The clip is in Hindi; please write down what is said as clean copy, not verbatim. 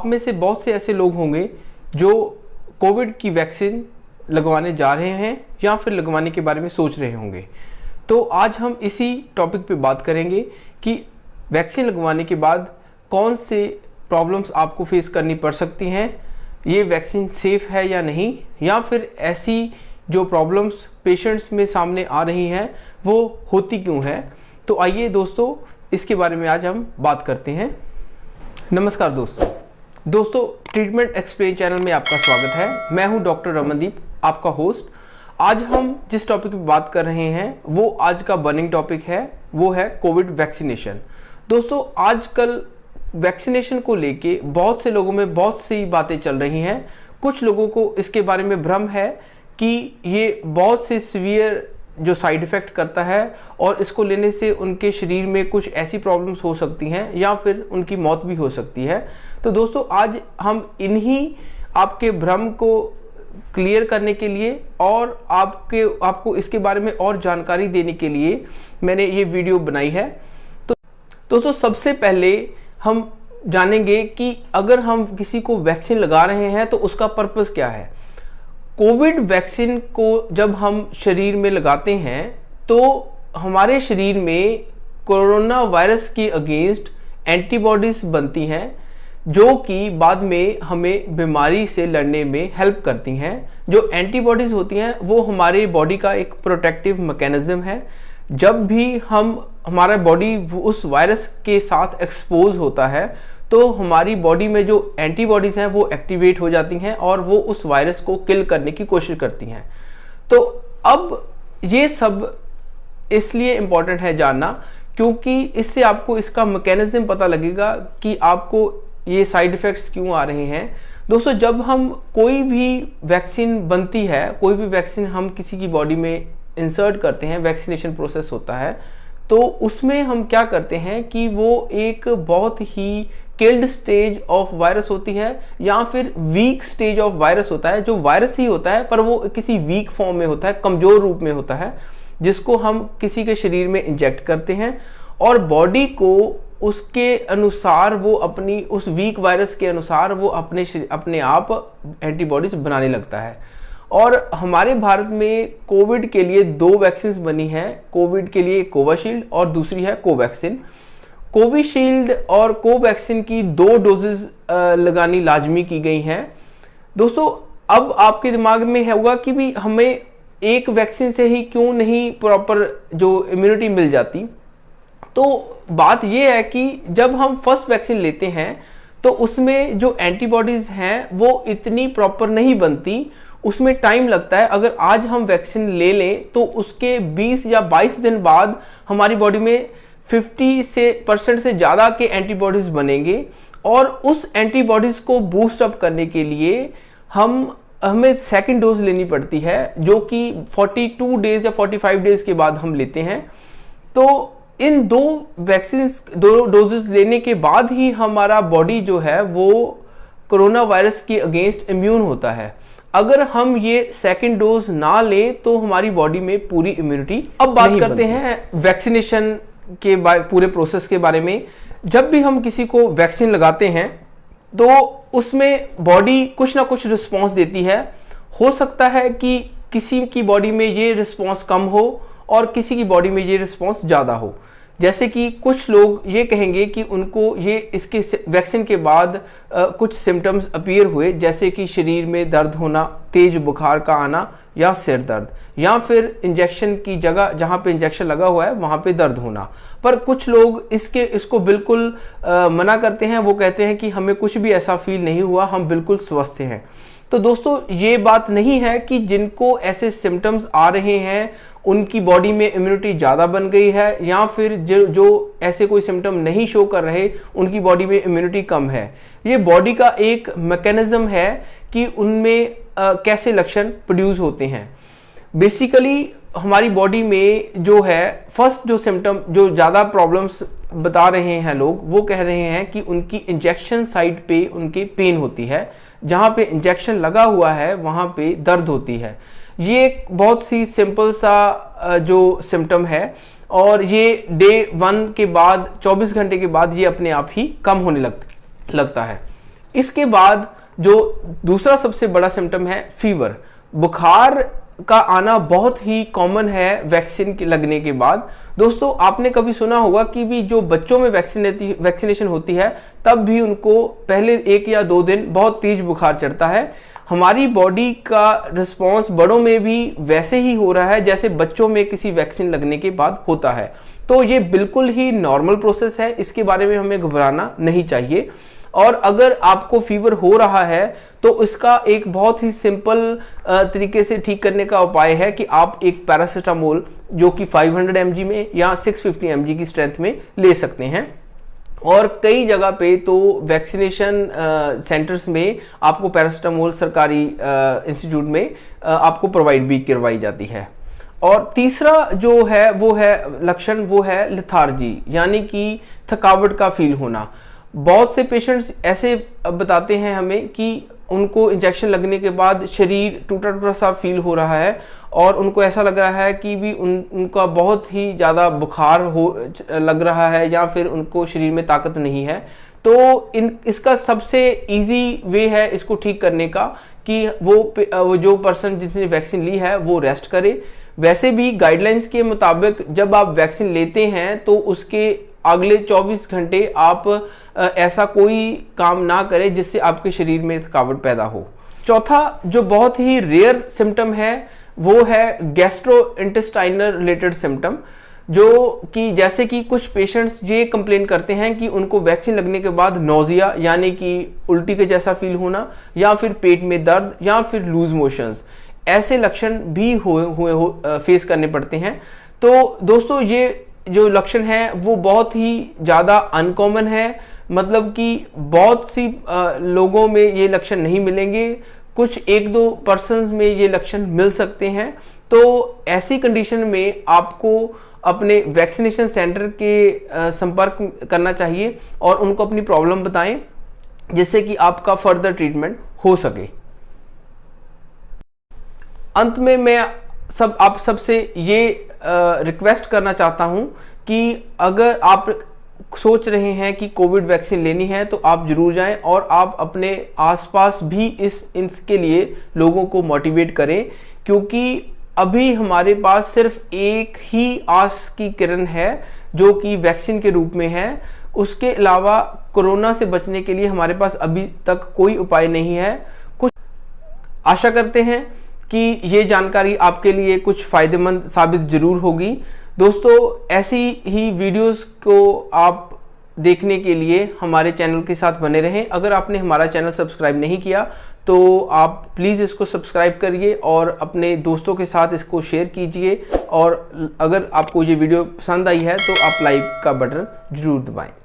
आप में से बहुत से ऐसे लोग होंगे जो कोविड की वैक्सीन लगवाने जा रहे हैं या फिर लगवाने के बारे में सोच रहे होंगे। तो आज हम इसी टॉपिक पे बात करेंगे कि वैक्सीन लगवाने के बाद कौन से प्रॉब्लम्स आपको फेस करनी पड़ सकती हैं, ये वैक्सीन सेफ़ है या नहीं, या फिर ऐसी जो प्रॉब्लम्स पेशेंट्स में सामने आ रही हैं वो होती क्यों हैं। तो आइए दोस्तों, इसके बारे में आज हम बात करते हैं। नमस्कार दोस्तों, ट्रीटमेंट एक्सप्लेन चैनल में आपका स्वागत है। मैं हूं डॉक्टर रमनदीप, आपका होस्ट। आज हम जिस टॉपिक पे बात कर रहे हैं वो आज का बर्निंग टॉपिक है, वो है कोविड वैक्सीनेशन। दोस्तों, आजकल वैक्सीनेशन को लेके बहुत से लोगों में बहुत सी बातें चल रही हैं। कुछ लोगों को इसके बारे में भ्रम है कि ये बहुत से सीवियर जो साइड इफ़ेक्ट करता है और इसको लेने से उनके शरीर में कुछ ऐसी प्रॉब्लम्स हो सकती हैं या फिर उनकी मौत भी हो सकती है। तो दोस्तों, आज हम इन्हीं आपके भ्रम को क्लियर करने के लिए और आपको इसके बारे में और जानकारी देने के लिए मैंने ये वीडियो बनाई है। तो दोस्तों, सबसे पहले हम जानेंगे कि अगर हम किसी को वैक्सीन लगा रहे हैं तो उसका पर्पस क्या है। कोविड वैक्सीन को जब हम शरीर में लगाते हैं तो हमारे शरीर में कोरोना वायरस के अगेंस्ट एंटीबॉडीज बनती हैं जो कि बाद में हमें बीमारी से लड़ने में हेल्प करती हैं। जो एंटीबॉडीज होती हैं वो हमारे बॉडी का एक प्रोटेक्टिव मैकेनिज्म है। जब भी हमारा बॉडी उस वायरस के साथ एक्सपोज होता है तो हमारी बॉडी में जो एंटीबॉडीज़ हैं वो एक्टिवेट हो जाती हैं और वो उस वायरस को किल करने की कोशिश करती हैं। तो अब ये सब इसलिए इम्पॉर्टेंट है जानना क्योंकि इससे आपको इसका मैकेनिज्म पता लगेगा कि आपको ये साइड इफ़ेक्ट्स क्यों आ रहे हैं। दोस्तों, जब हम कोई भी वैक्सीन बनती है, कोई भी वैक्सीन हम किसी की बॉडी में इंसर्ट करते हैं, वैक्सीनेशन प्रोसेस होता है, तो उसमें हम क्या करते हैं कि वो एक बहुत he killed stage of virus होती है या फिर वीक स्टेज ऑफ वायरस होता है। जो वायरस ही होता है पर वो किसी वीक फॉर्म में होता है, कमज़ोर रूप में होता है, जिसको हम किसी के शरीर में इंजेक्ट करते हैं और बॉडी को उसके अनुसार वो अपनी उस वीक वायरस के अनुसार वो अपने आप एंटीबॉडीज बनाने लगता है। और हमारे भारत में कोविड के लिए 2 वैक्सीन्स बनी हैं। कोविड के लिए कोविशील्ड और दूसरी है कोवैक्सीन। कोविशील्ड और कोवैक्सीन की 2 डोजेज लगानी लाजमी की गई हैं। दोस्तों, अब आपके दिमाग में होगा कि भी हमें एक वैक्सीन से ही क्यों नहीं प्रॉपर जो इम्यूनिटी मिल जाती। तो बात यह है कि जब हम फर्स्ट वैक्सीन लेते हैं तो उसमें जो एंटीबॉडीज़ हैं वो इतनी प्रॉपर नहीं बनती, उसमें टाइम लगता है। अगर आज हम वैक्सीन ले लें तो उसके 20 या 22 दिन बाद हमारी बॉडी में 50% से ज़्यादा के एंटीबॉडीज़ बनेंगे और उस एंटीबॉडीज़ को बूस्ट अप करने के लिए हमें सेकंड डोज लेनी पड़ती है, जो कि 42 डेज़ या 45 डेज़ के बाद हम लेते हैं। तो इन 2 डोजेस लेने के बाद ही हमारा बॉडी जो है वो कोरोना वायरस के अगेंस्ट इम्यून होता है। अगर हम ये सेकंड डोज ना लें तो हमारी बॉडी में पूरी इम्यूनिटी। अब बात करते हैं वैक्सीनेशन के पूरे प्रोसेस के बारे में। जब भी हम किसी को वैक्सीन लगाते हैं तो उसमें बॉडी कुछ ना कुछ रिस्पॉन्स देती है। हो सकता है कि किसी की बॉडी में ये रिस्पॉन्स कम हो और किसी की बॉडी में ये रिस्पॉन्स ज़्यादा हो। जैसे कि कुछ लोग ये कहेंगे कि उनको इसके वैक्सीन के बाद कुछ सिम्टम्स अपीयर हुए, जैसे कि शरीर में दर्द होना, तेज बुखार का आना या सिर दर्द, या फिर इंजेक्शन की जगह जहाँ पे इंजेक्शन लगा हुआ है वहाँ पे दर्द होना। पर कुछ लोग इसको बिल्कुल मना करते हैं। वो कहते हैं कि हमें कुछ भी ऐसा फील नहीं हुआ, हम बिल्कुल स्वस्थ हैं। तो दोस्तों, ये बात नहीं है कि जिनको ऐसे सिम्टम्स आ रहे हैं उनकी बॉडी में इम्यूनिटी ज़्यादा बन गई है या फिर जो ऐसे कोई सिम्टम नहीं शो कर रहे उनकी बॉडी में इम्यूनिटी कम है। ये बॉडी का एक मैकेनिज्म है कि उनमें कैसे लक्षण प्रोड्यूस होते हैं। बेसिकली हमारी बॉडी में जो है फर्स्ट जो सिम्टम जो ज़्यादा प्रॉब्लम्स बता रहे हैं लोग, वो कह रहे हैं कि उनकी इंजेक्शन साइट पे उनकी पेन होती है, जहाँ पे इंजेक्शन लगा हुआ है वहाँ पे दर्द होती है। ये एक बहुत सी सिंपल सा जो सिम्टम है और ये डे 1 के बाद 24 घंटे के बाद ये अपने आप ही कम होने लगता है। इसके बाद जो दूसरा सबसे बड़ा सिम्टम है फीवर। बुखार का आना बहुत ही कॉमन है वैक्सीन के लगने के बाद। दोस्तों, आपने कभी सुना होगा कि भी जो बच्चों में वैक्सीनेशन होती है तब भी उनको पहले 1 या 2 दिन बहुत तेज बुखार चढ़ता है। हमारी बॉडी का रिस्पांस बड़ों में भी वैसे ही हो रहा है जैसे बच्चों में किसी वैक्सीन लगने के बाद होता है। तो ये बिल्कुल ही नॉर्मल प्रोसेस है, इसके बारे में हमें घबराना नहीं चाहिए। और अगर आपको फीवर हो रहा है तो इसका एक बहुत ही सिंपल तरीके से ठीक करने का उपाय है कि आप एक पैरासीटामोल जो कि 500 mg में या 650 mg की स्ट्रेंथ में ले सकते हैं। और कई जगह पे तो वैक्सीनेशन सेंटर्स में आपको पैरासीटामोल सरकारी इंस्टीट्यूट में आपको प्रोवाइड भी करवाई जाती है। और तीसरा जो है वो है लक्षण, वो है लेथार्जी, यानी कि थकावट का फील होना। बहुत से पेशेंट्स ऐसे बताते हैं हमें कि उनको इंजेक्शन लगने के बाद शरीर टूटा टूटा सा फील हो रहा है और उनको ऐसा लग रहा है कि भी उनका बहुत ही ज़्यादा बुखार लग रहा है या फिर उनको शरीर में ताकत नहीं है। तो इसका सबसे इजी वे है इसको ठीक करने का कि वो जो पर्सन जिसने वैक्सीन ली है वो रेस्ट करे। वैसे भी गाइडलाइंस के मुताबिक जब आप वैक्सीन लेते हैं तो उसके अगले 24 घंटे आप ऐसा कोई काम ना करें जिससे आपके शरीर में थकावट पैदा हो। चौथा जो बहुत ही रेयर सिम्टम है वो है गैस्ट्रोइंटेस्टाइनल रिलेटेड सिम्टम, जो कि जैसे कि कुछ पेशेंट्स ये कंप्लेन करते हैं कि उनको वैक्सीन लगने के बाद नोजिया यानी कि उल्टी के जैसा फील होना या फिर पेट में दर्द या फिर लूज मोशंस, ऐसे लक्षण भी फेस करने पड़ते हैं। तो दोस्तों, ये जो लक्षण है वो बहुत ही ज़्यादा अनकॉमन है, मतलब कि बहुत सी लोगों में ये लक्षण नहीं मिलेंगे, कुछ 1-2 पर्सन्स में ये लक्षण मिल सकते हैं। तो ऐसी कंडीशन में आपको अपने वैक्सीनेशन सेंटर के संपर्क करना चाहिए और उनको अपनी प्रॉब्लम बताएं जिससे कि आपका फर्दर ट्रीटमेंट हो सके। अंत में मैं आप सबसे ये रिक्वेस्ट करना चाहता हूं कि अगर आप सोच रहे हैं कि कोविड वैक्सीन लेनी है तो आप जरूर जाएं और आप अपने आसपास भी इसके लिए लोगों को मोटिवेट करें, क्योंकि अभी हमारे पास सिर्फ एक ही आस की किरण है जो कि वैक्सीन के रूप में है। उसके अलावा कोरोना से बचने के लिए हमारे पास अभी तक कोई उपाय नहीं है। कुछ आशा करते हैं कि ये जानकारी आपके लिए कुछ फ़ायदेमंद साबित ज़रूर होगी। दोस्तों, ऐसी ही वीडियोस को आप देखने के लिए हमारे चैनल के साथ बने रहें। अगर आपने हमारा चैनल सब्सक्राइब नहीं किया तो आप प्लीज़ इसको सब्सक्राइब करिए और अपने दोस्तों के साथ इसको शेयर कीजिए। और अगर आपको ये वीडियो पसंद आई है तो आप लाइक का बटन ज़रूर दबाएं।